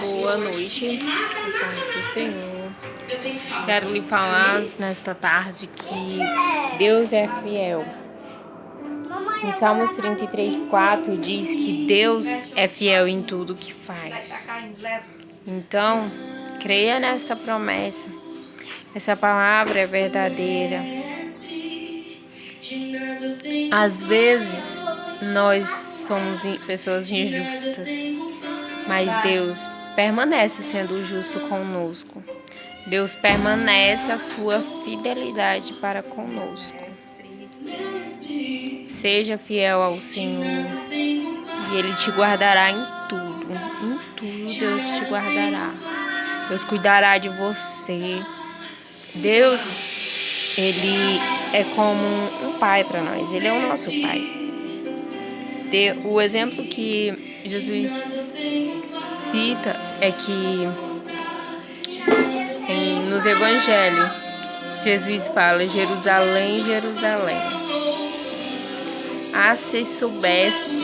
Boa noite, com paz do Senhor. Quero lhe falar nesta tarde que Deus é fiel. Em Salmos 33:4 diz que Deus é fiel em tudo que faz. Então, creia nessa promessa. Essa palavra é verdadeira. Às vezes, nós somos pessoas injustas, mas Deus permanece sendo justo conosco. Deus permanece a sua fidelidade para conosco. Seja fiel ao Senhor e Ele te guardará em tudo. Em tudo Deus te guardará. Deus cuidará de você. Deus, Ele é como um pai para nós. Ele é o nosso pai. O exemplo que Jesus cita é que nos evangelhos Jesus fala: Jerusalém, Jerusalém, ah, se soubesse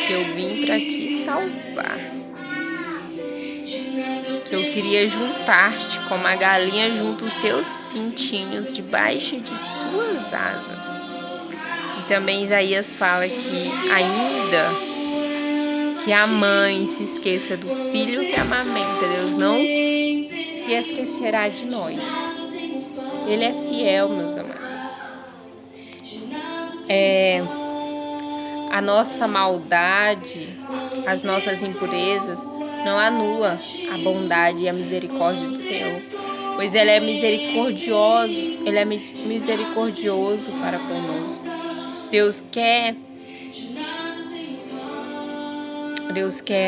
que eu vim para te salvar, que eu queria juntar-te como a galinha junta os seus pintinhos debaixo de suas asas. E também Isaías fala que ainda que a mãe se esqueça do filho que amamenta, Deus não se esquecerá de nós. Ele é fiel, meus amados. A nossa maldade, as nossas impurezas não anula a bondade e a misericórdia do Senhor, pois Ele é misericordioso, Ele é misericordioso para conosco. Deus quer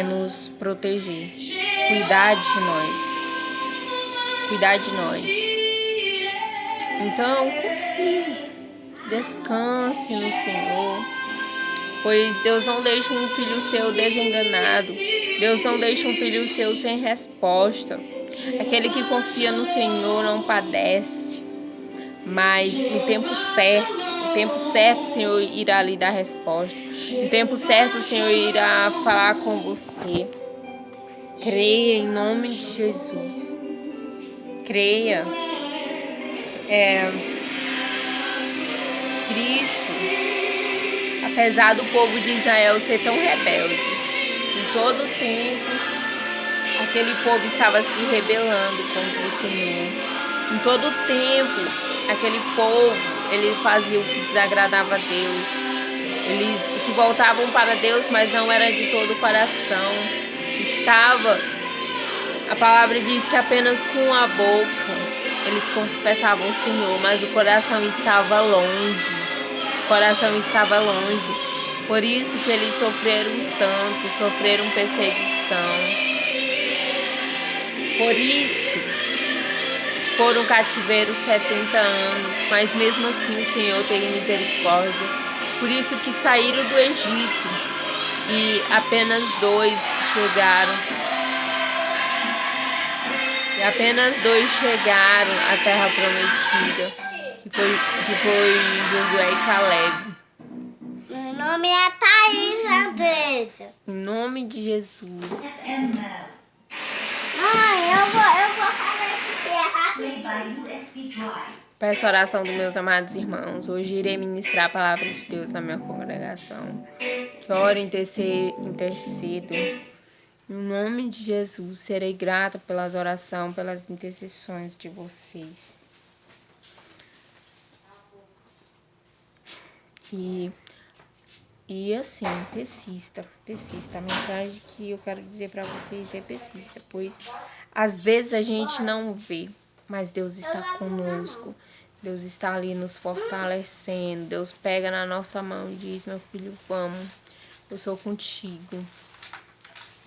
nos proteger, cuidar de nós. Então, confie, descanse no Senhor, pois Deus não deixa um filho seu desenganado. Deus não deixa um filho seu sem resposta. Aquele que confia no Senhor não padece, mas no tempo certo o Senhor irá lhe dar resposta. No tempo certo o Senhor irá falar com você. Creia em nome de Jesus. Creia. Cristo, apesar do povo de Israel ser tão rebelde, em todo o tempo, aquele povo estava se rebelando contra o Senhor. Em todo o tempo, aquele povo, ele fazia o que desagradava a Deus. Eles se voltavam para Deus, mas não era de todo o coração. A palavra diz que apenas com a boca eles confessavam o Senhor, mas o coração estava longe. Por isso que eles sofreram tanto, sofreram perseguição. Por isso foram cativeiro 70 anos, mas mesmo assim o Senhor teve misericórdia. Por isso que saíram do Egito e apenas dois chegaram à terra prometida, que foi Josué e Caleb. Meu nome é Thaís Andressa. Em nome de Jesus. Mãe, eu vou fazer xixi rápido. Peço a oração dos meus amados irmãos. Hoje irei ministrar a palavra de Deus na minha congregação. Que ore, intercedo. Em nome de Jesus, serei grata pelas orações, pelas intercessões de vocês. E assim, persista. A mensagem que eu quero dizer para vocês é persista, pois às vezes a gente não vê, mas Deus está conosco. Deus está ali nos fortalecendo. Deus pega na nossa mão e diz: meu filho, vamos, eu sou contigo.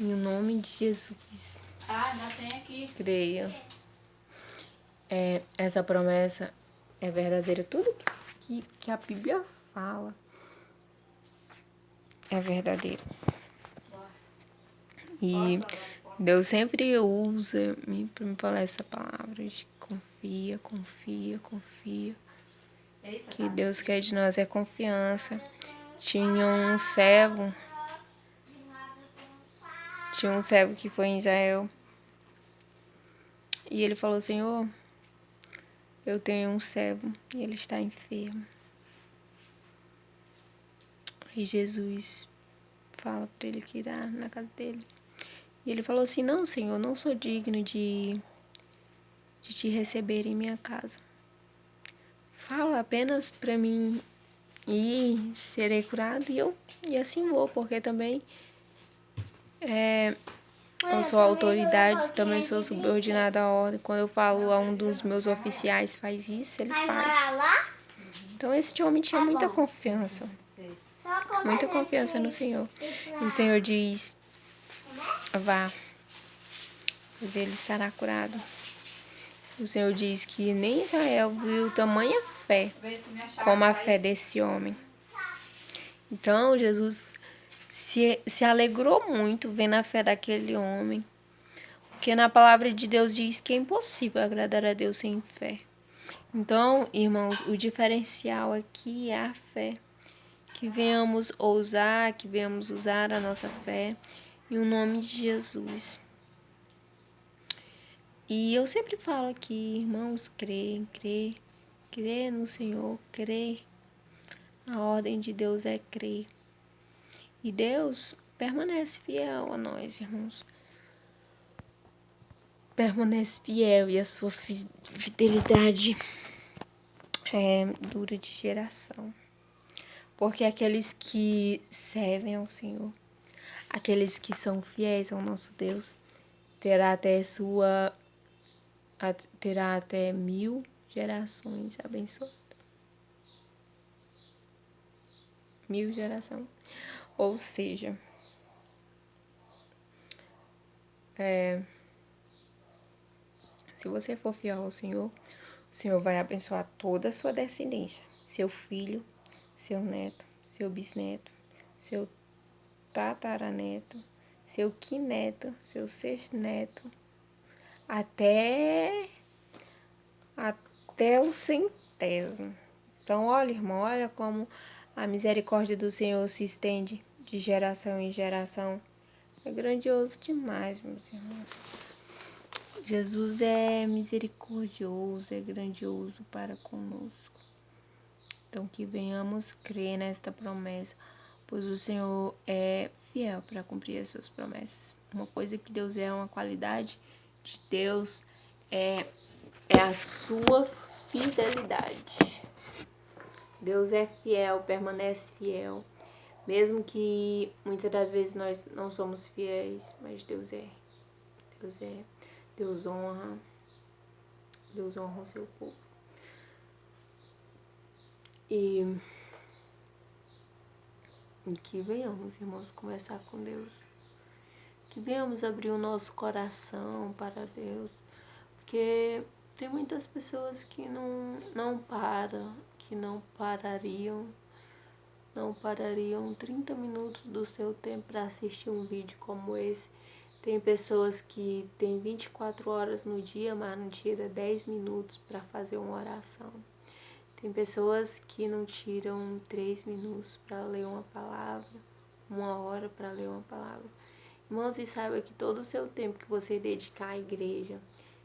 Em nome de Jesus. Ainda tem aqui. Creia. Essa promessa é verdadeira. Tudo que a Bíblia fala é verdadeiro. E Deus sempre usa para me falar essa palavra de confia. Que Deus quer de nós é confiança. Tinha um servo Tinha um servo que foi em Israel. E ele falou, Senhor, eu tenho um servo e ele está enfermo. E Jesus fala para ele que irá na casa dele. E ele falou assim, não, Senhor, não sou digno de te receber em minha casa. Fala apenas para mim ir, serei curado e assim vou, porque também eu sou autoridade, também sou subordinada à ordem. Quando eu falo a um dos meus oficiais faz isso, ele faz. Então esse homem tinha muita confiança. Muita confiança no Senhor. E o Senhor diz, vá, pois ele estará curado. O Senhor diz que nem Israel viu tamanha fé como a fé desse homem. Então Jesus se alegrou muito vendo a fé daquele homem. Porque na palavra de Deus diz que é impossível agradar a Deus sem fé. Então, irmãos, o diferencial aqui é a fé. Que venhamos ousar, que venhamos usar a nossa fé em o nome de Jesus. E eu sempre falo aqui, irmãos, crê no Senhor, crê. A ordem de Deus é crer. E Deus permanece fiel a nós, irmãos. Permanece fiel e a sua fidelidade dura de geração. Porque aqueles que servem ao Senhor, aqueles que são fiéis ao nosso Deus, terá até 1000 gerações abençoadas. 1000 gerações. Ou seja, se você for fiel ao Senhor, o Senhor vai abençoar toda a sua descendência. Seu filho, seu neto, seu bisneto, seu tataraneto, seu quineto, seu sexto-neto, até o centésimo. Então, olha, irmão, olha como a misericórdia do Senhor se estende de geração em geração. É grandioso demais, meus irmãos. Jesus é misericordioso, é grandioso para conosco. Então, que venhamos crer nesta promessa, pois o Senhor é fiel para cumprir as suas promessas. Uma coisa que Deus é, uma qualidade de Deus é a sua fidelidade. Deus é fiel, permanece fiel. Mesmo que muitas das vezes nós não somos fiéis, mas Deus é. Deus honra o seu povo. E que venhamos, irmãos, conversar com Deus. Que venhamos abrir o nosso coração para Deus. Porque tem muitas pessoas que não parariam 30 minutos do seu tempo para assistir um vídeo como esse. Tem pessoas que têm 24 horas no dia, mas não tira 10 minutos para fazer uma oração. Tem pessoas que não tiram 3 minutos para ler uma palavra, 1 hora para ler uma palavra. Irmãos, e saiba que todo o seu tempo que você dedicar à igreja,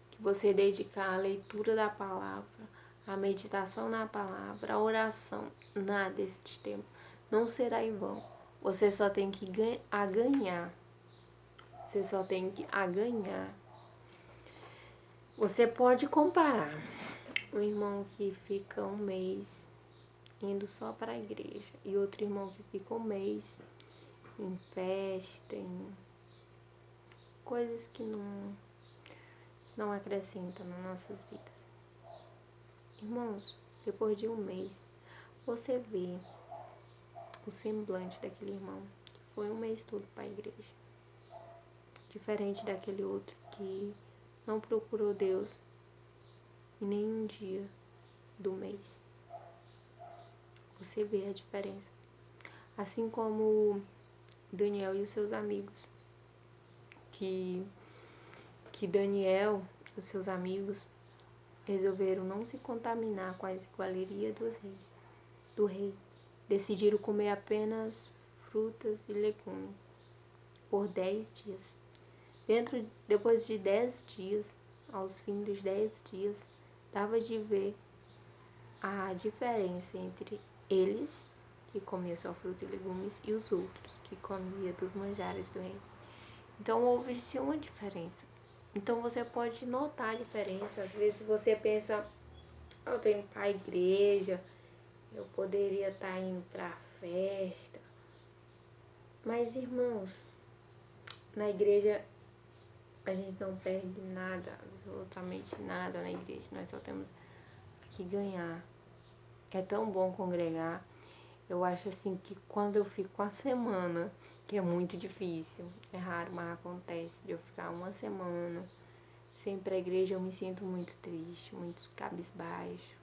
que você dedicar à leitura da palavra, à meditação na palavra, à oração, nada desse tempo não será em vão. Você só tem que ganhar. Você só tem que ganhar. Você pode comparar um irmão que fica um mês indo só para a igreja e outro irmão que fica um mês em festa, em coisas que não acrescentam nas nossas vidas. Irmãos, depois de um mês, você vê o semblante daquele irmão que foi um mês todo para a igreja. Diferente daquele outro que não procurou Deus em nenhum dia do mês. Você vê a diferença. Assim como Daniel e os seus amigos. Que Daniel e os seus amigos resolveram não se contaminar com a iguaria do rei. Decidiram comer apenas frutas e legumes por 10 dias. Depois de 10 dias, aos fins dos 10 dias, dava de ver a diferença entre eles, que comiam só fruta e legumes, e os outros, que comiam dos manjares do reino. Então, houve-se uma diferença. Então, você pode notar a diferença. Às vezes, você pensa, eu tenho indo para a igreja, eu poderia estar indo para a festa. Mas, irmãos, na igreja, a gente não perde nada, absolutamente nada na igreja. Nós só temos que ganhar. É tão bom congregar. Eu acho assim que quando eu fico uma semana, que é muito difícil, é raro, mas acontece de eu ficar uma semana sem ir pra igreja, eu me sinto muito triste, muito cabisbaixo.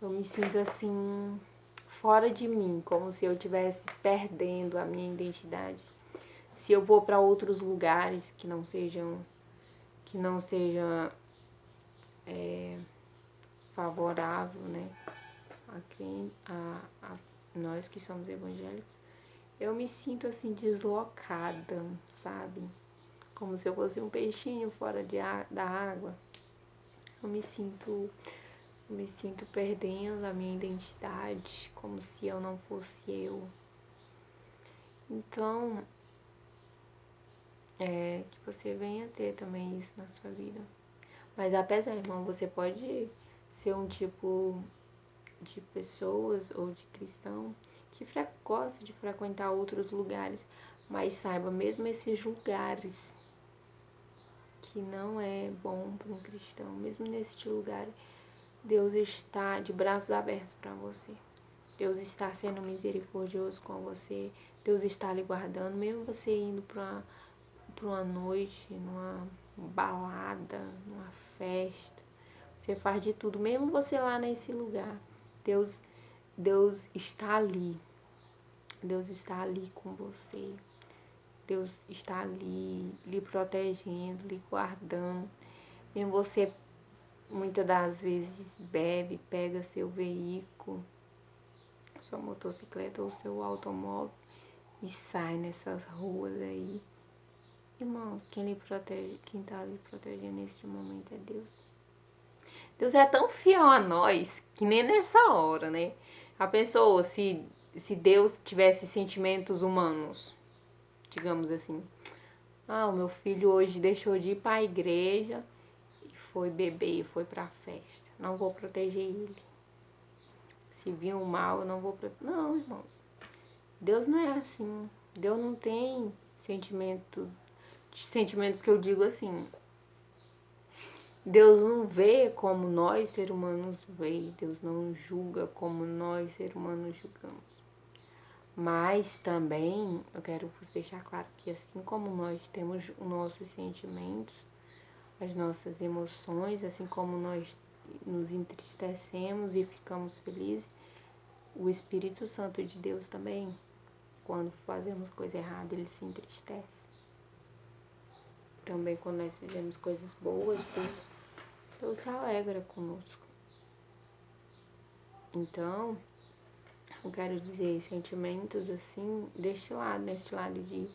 Eu me sinto assim, fora de mim, como se eu estivesse perdendo a minha identidade. Se eu vou para outros lugares que não sejam favorável, né, a nós que somos evangélicos, eu me sinto assim deslocada, sabe? Como se eu fosse um peixinho fora da água. Eu me sinto perdendo a minha identidade, como se eu não fosse eu. Então, que você venha ter também isso na sua vida. Mas apesar, irmão, você pode ser um tipo de pessoas ou de cristão que gosta de frequentar outros lugares, mas saiba, mesmo esses lugares que não é bom para um cristão, mesmo nesse lugar, Deus está de braços abertos para você. Deus está sendo misericordioso com você. Deus está lhe guardando, mesmo você indo para uma noite, numa balada, numa festa. Você faz de tudo, mesmo você lá nesse lugar. Deus está ali. Deus está ali com você. Deus está ali, lhe protegendo, lhe guardando. Mesmo você, muitas das vezes, bebe, pega seu veículo, sua motocicleta ou seu automóvel e sai nessas ruas aí. Irmãos, quem lhe protege, quem está lhe protegendo neste momento é Deus. Deus é tão fiel a nós que nem nessa hora, né? A pessoa, se Deus tivesse sentimentos humanos, digamos assim, o meu filho hoje deixou de ir para a igreja e foi beber, foi para a festa. Não vou proteger ele. Se vir um mal, eu não vou proteger. Não, irmãos. Deus não é assim. Deus não tem sentimentos que eu digo assim. Deus não vê como nós, seres humanos, vê. Deus não julga como nós, seres humanos, julgamos. Mas também, eu quero vos deixar claro que assim como nós temos os nossos sentimentos, as nossas emoções, assim como nós nos entristecemos e ficamos felizes, o Espírito Santo de Deus também, quando fazemos coisa errada, ele se entristece. Também quando nós fizemos coisas boas, Deus se alegra conosco. Então, eu quero dizer, sentimentos assim, nesse lado de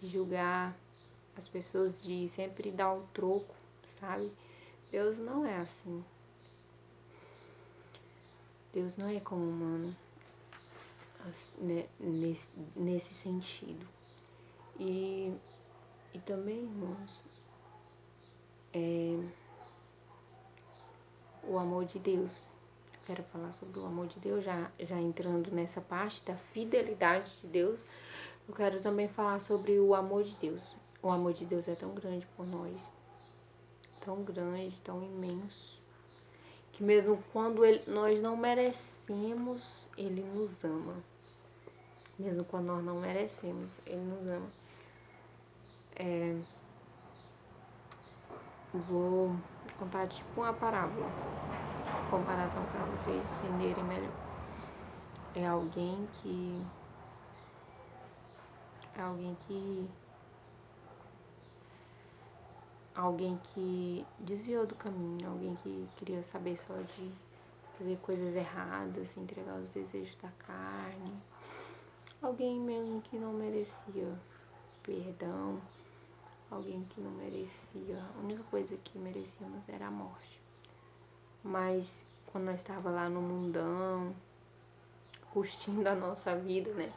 julgar as pessoas, de sempre dar o troco, sabe? Deus não é assim. Deus não é como humano nesse sentido. E também, irmãos, o amor de Deus. Eu quero falar sobre o amor de Deus, já entrando nessa parte da fidelidade de Deus. Eu quero também falar sobre o amor de Deus. O amor de Deus é tão grande por nós, tão grande, tão imenso, que mesmo quando nós não merecemos, Ele nos ama. Mesmo quando nós não merecemos, Ele nos ama. Vou contar tipo uma parábola, comparação para vocês entenderem melhor. É alguém que desviou do caminho, alguém que queria saber só de fazer coisas erradas, entregar os desejos da carne, alguém mesmo que não merecia perdão, alguém que não merecia. A única coisa que merecíamos era a morte. Mas quando nós estava lá no mundão, curtindo a nossa vida, né?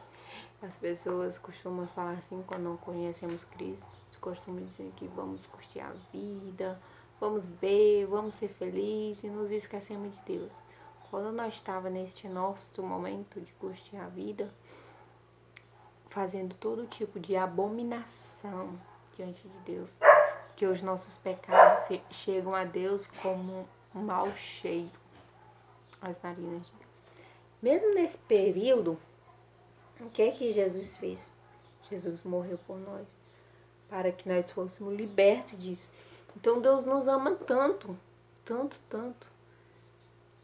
As pessoas costumam falar assim, quando não conhecemos Cristo, costumam dizer que vamos curtir a vida, vamos beber, vamos ser felizes e nos esquecemos de Deus. Quando nós estava neste nosso momento de curtir a vida, fazendo todo tipo de abominação diante de Deus, que os nossos pecados chegam a Deus como um mau cheiro às narinas de Deus. Mesmo nesse período, o que é que Jesus fez? Jesus morreu por nós, para que nós fôssemos libertos disso. Então Deus nos ama tanto, tanto, tanto,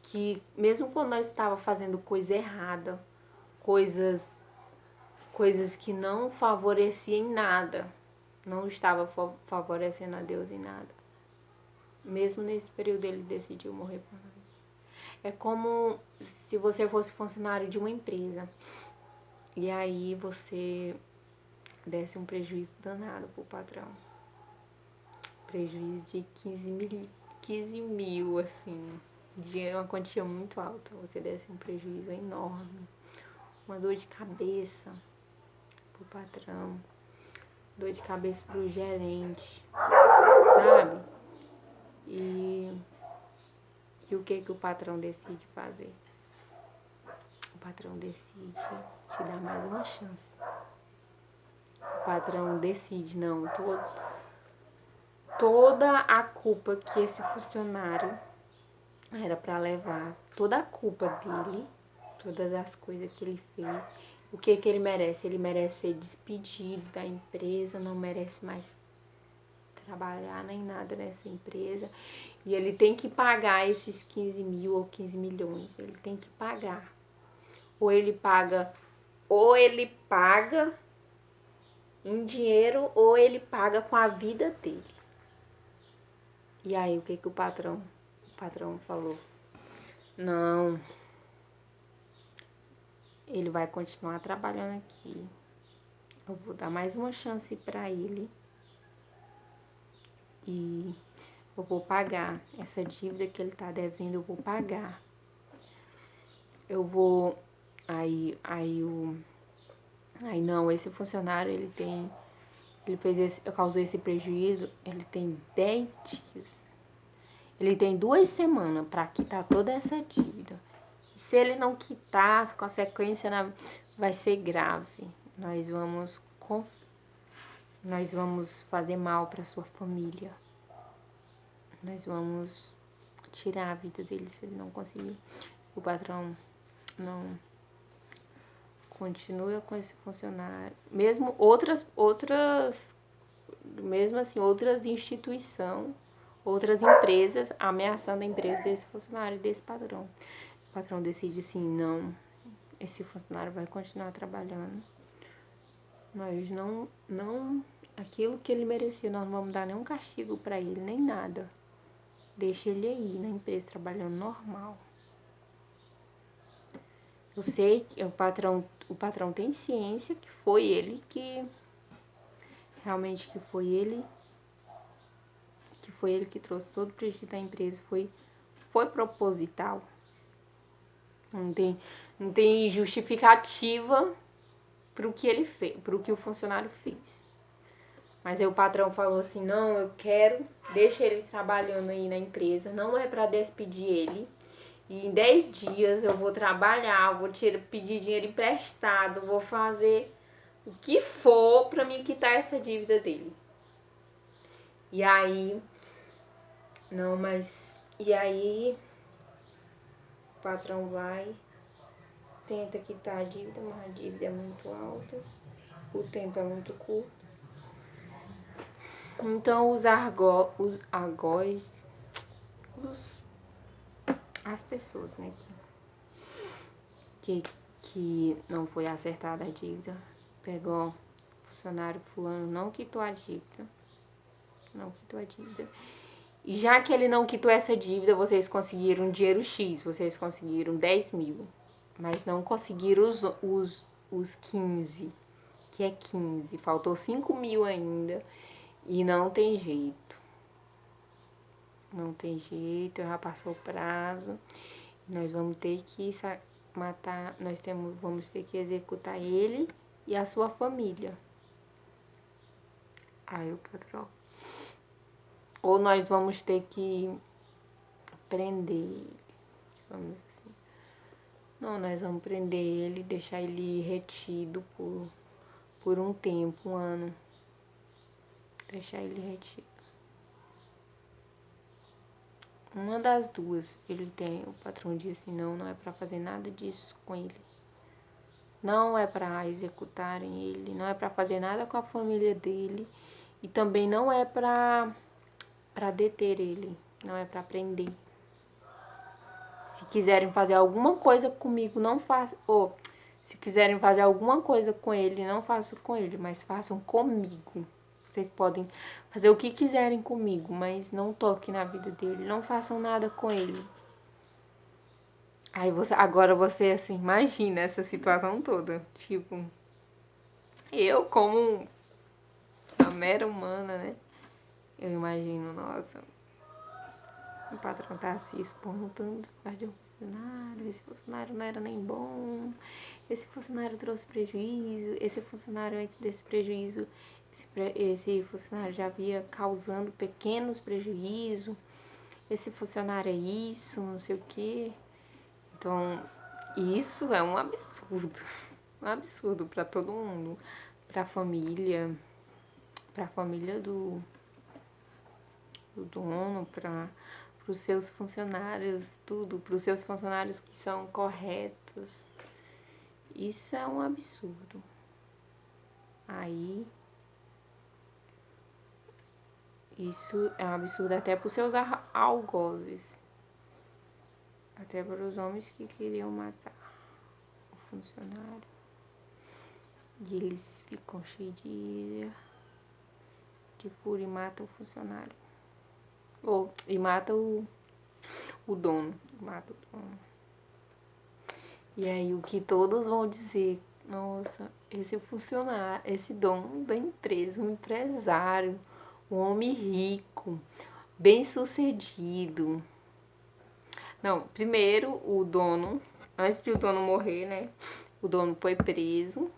que mesmo quando nós estávamos fazendo coisa errada, coisas que não favoreciam em nada, não estava favorecendo a Deus em nada, mesmo nesse período ele decidiu morrer por nós. É como se você fosse funcionário de uma empresa e aí você desse um prejuízo danado pro patrão. Prejuízo de 15 mil, assim. Dinheiro é uma quantia muito alta. Você desse um prejuízo enorme. Uma dor de cabeça pro patrão. Dor de cabeça pro gerente. Sabe? E o que o patrão decide fazer? O patrão decide te dar mais uma chance. O patrão decide, não, toda a culpa que esse funcionário era para levar, toda a culpa dele, todas as coisas que ele fez, o que ele merece? Ele merece ser despedido da empresa, não merece mais trabalhar nem nada nessa empresa, e ele tem que pagar esses 15 mil ou 15 milhões, ele tem que pagar. Ou ele paga em dinheiro, ou ele paga com a vida dele. E aí, o que o patrão falou? Não, ele vai continuar trabalhando aqui. Eu vou dar mais uma chance para ele. E eu vou pagar essa dívida que ele tá devendo, eu vou pagar. Eu vou... Aí não, esse funcionário, causou esse prejuízo, ele tem 10 dias. Ele tem 2 semanas para quitar toda essa dívida. Se ele não quitar, a consequência vai ser grave. Nós vamos fazer mal para sua família. Nós vamos tirar a vida dele se ele não conseguir. O patrão não continua com esse funcionário. Mesmo outras instituições, outras empresas ameaçando a empresa desse funcionário, desse patrão. O patrão decide assim, não, esse funcionário vai continuar trabalhando. Nós não aquilo que ele merecia, nós não vamos dar nenhum castigo para ele, nem nada. Deixa ele aí na empresa trabalhando normal. Eu sei que o patrão tem ciência que foi ele que trouxe todo o prejuízo da empresa, foi proposital. Não tem justificativa pro que ele fez, pro que o funcionário fez. Mas aí o patrão falou assim, não, eu quero, deixa ele trabalhando aí na empresa, não é para despedir ele. E em 10 dias eu vou trabalhar, vou pedir dinheiro emprestado, vou fazer o que for para me quitar essa dívida dele. E aí, o patrão vai, tenta quitar a dívida, mas a dívida é muito alta, o tempo é muito curto. Então as pessoas, né, que não foi acertada a dívida, pegou o funcionário fulano, não quitou a dívida. E já que ele não quitou essa dívida, vocês conseguiram dinheiro X, vocês conseguiram 10 mil, mas não conseguiram os 15, que é 15, faltou 5 mil ainda. E não tem jeito. Não tem jeito, já passou o prazo. Nós vamos ter que matar, vamos ter que executar ele e a sua família. Aí o patrão. Ou nós vamos ter que prender ele, digamos assim. Não, nós vamos prender ele, deixar ele retido por um tempo, um ano. Deixar ele retido. Uma das duas, o patrão disse, não é pra fazer nada disso com ele. Não é pra executarem ele, não é pra fazer nada com a família dele. E também não é pra deter ele, não é pra prender. Se quiserem fazer alguma coisa comigo, não façam. Ou se quiserem fazer alguma coisa com ele, não façam com ele, mas façam comigo. Vocês podem fazer o que quiserem comigo, mas não toquem na vida dele, não façam nada com ele. Aí agora você assim, imagina essa situação toda. Tipo, eu como uma mera humana, né? Eu imagino, nossa, o patrão tá se expondo tanto por causa de um funcionário, esse funcionário não era nem bom, esse funcionário trouxe prejuízo, esse funcionário antes desse prejuízo, esse funcionário já havia causando pequenos prejuízos, esse funcionário é isso, não sei o quê. Então, isso é um absurdo para todo mundo, para a família do dono, para os seus funcionários, tudo, para os seus funcionários que são corretos. Isso é um absurdo. Aí, isso é um absurdo até para os seus algozes. Até para os homens que queriam matar o funcionário. E eles ficam cheios de fúria e matam o funcionário. E mata o dono. Mata o dono. E aí o que todos vão dizer, nossa, esse funcionário, esse dono da empresa, um empresário, um homem rico, bem sucedido. Não, primeiro o dono, antes de o dono morrer, né? O dono foi preso.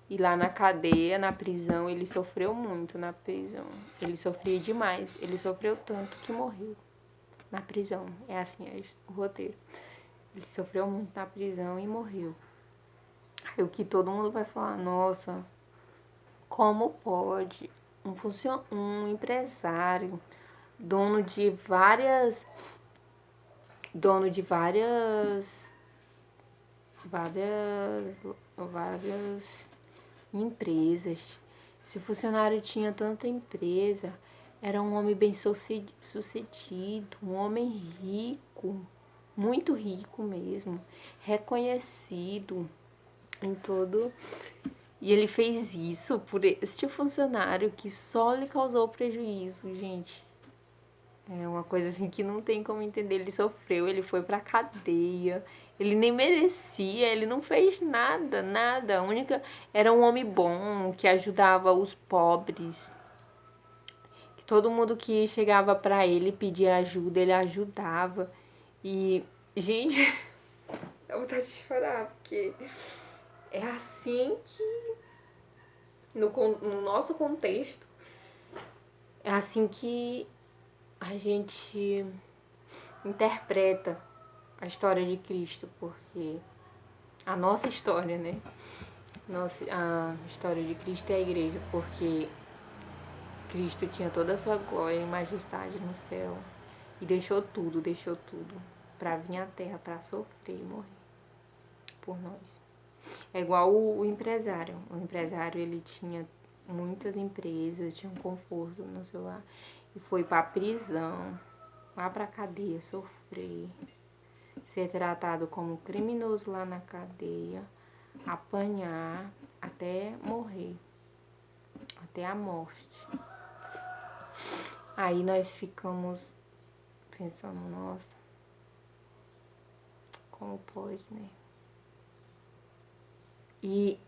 E lá na cadeia, na prisão, ele sofreu muito na prisão. Ele sofria demais. Ele sofreu tanto que morreu na prisão. É assim, é o roteiro. Ele sofreu muito na prisão e morreu. Aí o que todo mundo vai falar, nossa, como pode um empresário, dono de várias empresas. Esse funcionário tinha tanta empresa, era um homem bem sucedido, um homem rico, muito rico mesmo, reconhecido em todo. E ele fez isso por este funcionário que só lhe causou prejuízo, gente. É uma coisa assim que não tem como entender. Ele sofreu, ele foi pra cadeia. Ele nem merecia, ele não fez nada. A única... Era um homem bom, que ajudava os pobres. Que todo mundo que chegava pra ele pedia ajuda, ele ajudava. E, gente, dá vontade de chorar, porque é assim que... No nosso contexto, é assim que a gente interpreta a história de Cristo, porque a nossa história, né? A história de Cristo é a igreja, porque Cristo tinha toda a sua glória e majestade no céu e deixou tudo para vir à terra, para sofrer e morrer por nós. É igual o empresário. O empresário, ele tinha muitas empresas, tinha um conforto no seu lar e foi para a prisão, lá para a cadeia sofrer, ser tratado como criminoso lá na cadeia, apanhar até morrer, até a morte. Aí nós ficamos pensando, nossa, como pode, né? E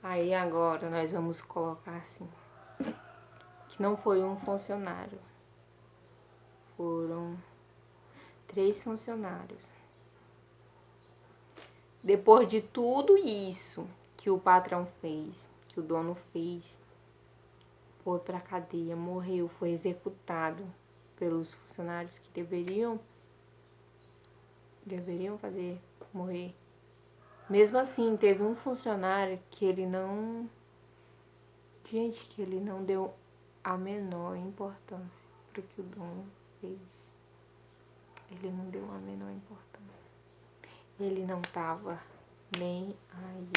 Aí agora nós vamos colocar assim, que não foi um funcionário, foram 3 funcionários. Depois de tudo isso que o patrão fez, que o dono fez, foi pra cadeia, morreu, foi executado pelos funcionários que deveriam fazer morrer. Mesmo assim, teve um funcionário que ele não... Gente, que ele não deu a menor importância pro que o dono fez. Ele não deu a menor importância. Ele não tava nem aí.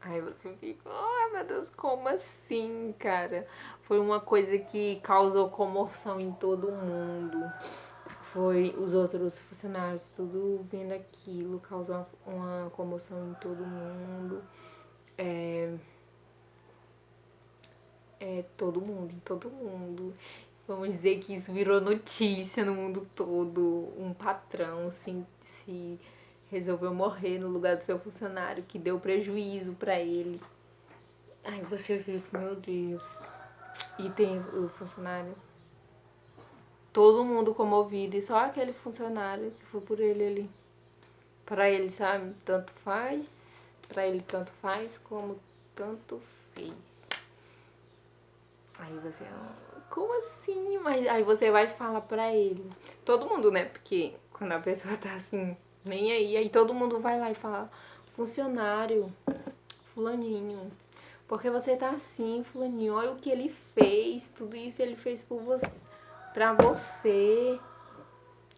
Aí você fica, ai meu Deus, como assim, cara? Foi uma coisa que causou comoção em todo mundo. Foi os outros funcionários tudo vendo aquilo, causou uma comoção em todo mundo. Todo mundo. Vamos dizer que isso virou notícia no mundo todo. Um patrão se resolveu morrer no lugar do seu funcionário, que deu prejuízo pra ele. Ai, você fica, meu Deus. E tem o funcionário, todo mundo comovido, e só aquele funcionário que foi por ele ali. Pra ele, sabe, tanto faz, pra ele tanto faz como tanto fez. Aí você, como assim? Mas aí você vai falar pra ele. Todo mundo, né? Porque quando a pessoa tá assim, nem aí todo mundo vai lá e fala, funcionário, fulaninho, porque você tá assim, fulaninho, olha o que ele fez, tudo isso ele fez por você, pra você.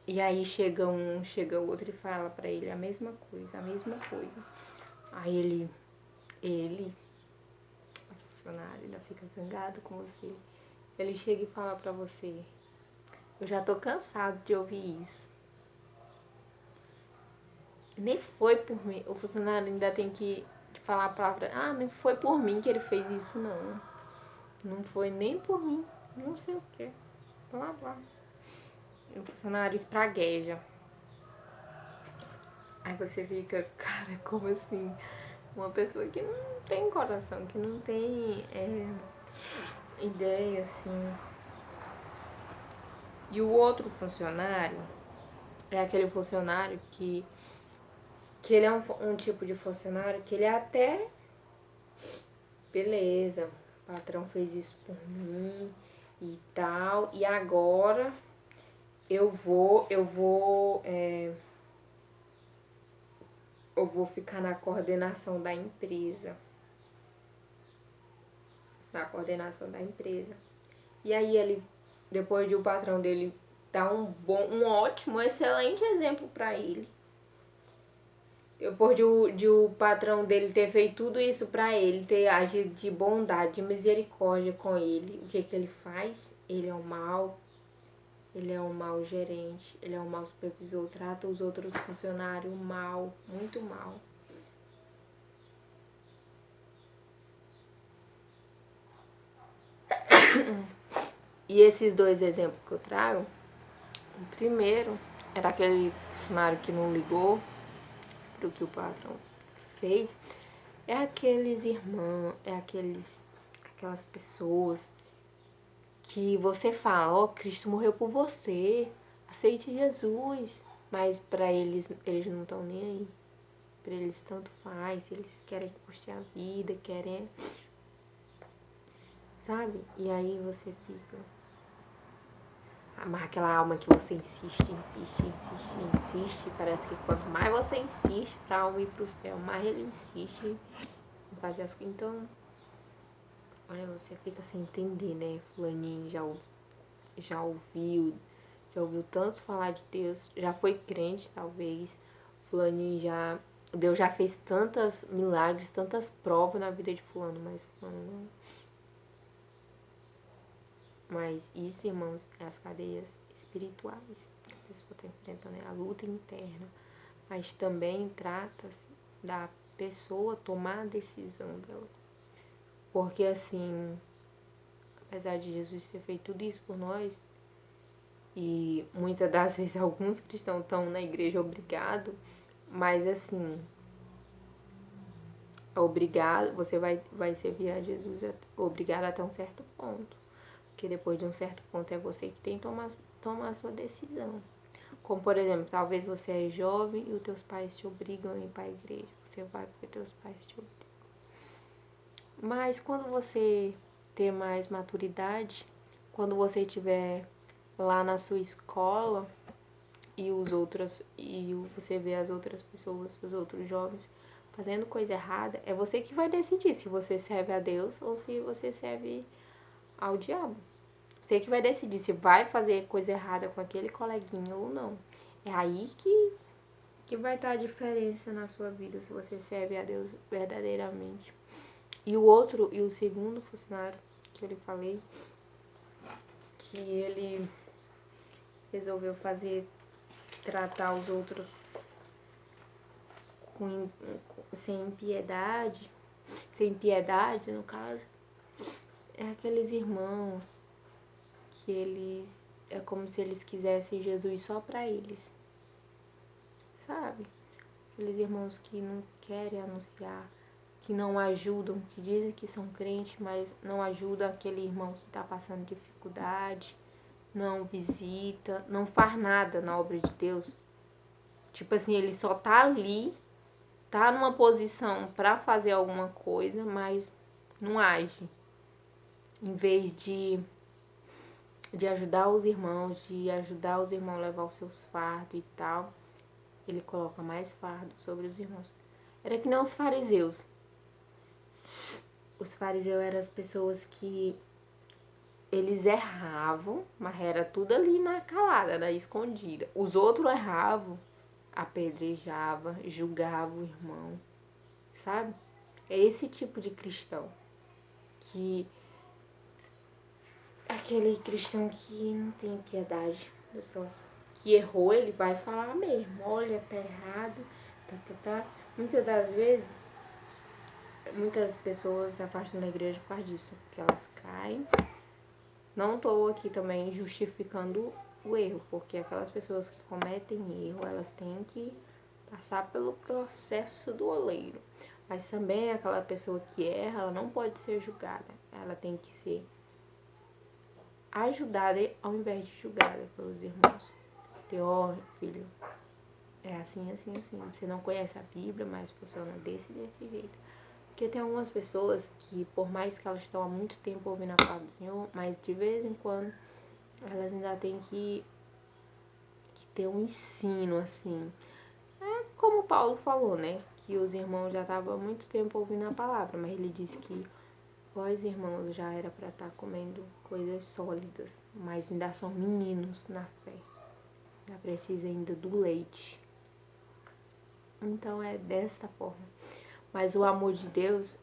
E aí chega o outro e fala pra ele a mesma coisa. Aí o funcionário, ainda fica zangado com você. Ele chega e fala pra você, eu já tô cansado de ouvir isso. Nem foi por mim. O funcionário ainda tem que falar a palavra, nem foi por mim que ele fez isso, não. Não foi nem por mim, não sei o que. Blá, blá. O funcionário espragueja. Aí você fica, cara, como assim? Uma pessoa que não tem coração, que não tem ideia, assim. E o outro funcionário é aquele funcionário que ele é um tipo de funcionário que ele é até... Beleza, o patrão fez isso por mim e tal, e agora eu vou ficar na coordenação da empresa. E aí ele, depois de o patrão dele dar um ótimo, excelente exemplo pra ele. Depois de o patrão dele ter feito tudo isso pra ele, ter agido de bondade, de misericórdia com ele, o que ele faz? Ele é um mau gerente, ele é um mau supervisor, trata os outros funcionários mal, muito mal. E esses 2 exemplos que eu trago, o primeiro era aquele funcionário que não ligou pro que o patrão fez, é aqueles irmãos, aquelas pessoas que você fala, Cristo morreu por você, aceite Jesus, mas pra eles não estão nem aí. Pra eles tanto faz, eles querem curtir a vida, querem, sabe? E aí você fica... Mas aquela alma que você insiste, parece que quanto mais você insiste pra alma ir pro céu, mais ele insiste em fazer as coisas. Então, olha, você fica sem entender, né? Fulaninho já ouviu tanto falar de Deus, já foi crente talvez, fulaninho Deus já fez tantos milagres, tantas provas na vida de fulano, mas fulano não. Mas isso, irmãos, é as cadeias espirituais que a pessoa está enfrentando, é a luta interna. Mas também trata-se da pessoa tomar a decisão dela. Porque assim, apesar de Jesus ter feito tudo isso por nós, e muitas das vezes alguns cristãos estão na igreja obrigados, mas assim, obrigado, você vai servir a Jesus obrigado até um certo ponto. Porque depois de um certo ponto é você que tem que tomar a sua decisão. Como, por exemplo, talvez você é jovem e os teus pais te obrigam a ir para a igreja. Você vai porque teus pais te obrigam. Mas quando você ter mais maturidade, quando você estiver lá na sua escola e você vê as outras pessoas, os outros jovens fazendo coisa errada, é você que vai decidir se você serve a Deus ou se você serve ao diabo. Você que vai decidir se vai fazer coisa errada com aquele coleguinha ou não. É aí que vai estar a diferença na sua vida, se você serve a Deus verdadeiramente. E o segundo funcionário que eu lhe falei, que ele resolveu tratar os outros sem piedade no caso, é aqueles irmãos que é como se eles quisessem Jesus só para eles, sabe? Aqueles irmãos que não querem anunciar, que não ajudam, que dizem que são crentes, mas não ajudam aquele irmão que está passando dificuldade, não visita, não faz nada na obra de Deus. Tipo assim, ele só tá ali, tá numa posição para fazer alguma coisa, mas não age. Em vez de ajudar os irmãos, a levar os seus fardos e tal, ele coloca mais fardo sobre os irmãos. Era que nem os fariseus. Os fariseus eram as pessoas que eles erravam, mas era tudo ali na calada, na escondida. Os outros erravam, apedrejava, julgava o irmão, sabe? É esse tipo de cristão que aquele cristão que não tem piedade do próximo. Que errou, ele vai falar mesmo. Olha, tá errado, tá. Muitas das vezes, muitas pessoas se afastam da igreja por causa disso, porque elas caem. Não estou aqui também justificando o erro, porque aquelas pessoas que cometem erro, elas têm que passar pelo processo do oleiro. Mas também aquela pessoa que erra, ela não pode ser julgada. Ela tem que ser ajudada ao invés de julgada pelos irmãos. Ó, filho, é assim. Você não conhece a Bíblia, mas funciona desse jeito. Porque tem algumas pessoas que, por mais que elas estão há muito tempo ouvindo a palavra do Senhor, mas de vez em quando elas ainda têm que ter um ensino, assim. É como Paulo falou, né? Que os irmãos já estavam há muito tempo ouvindo a palavra, mas ele disse que vós, irmãos, já era para estar comendo coisas sólidas, mas ainda são meninos na fé. Ainda precisa ainda do leite. Então é desta forma. Mas o amor de Deus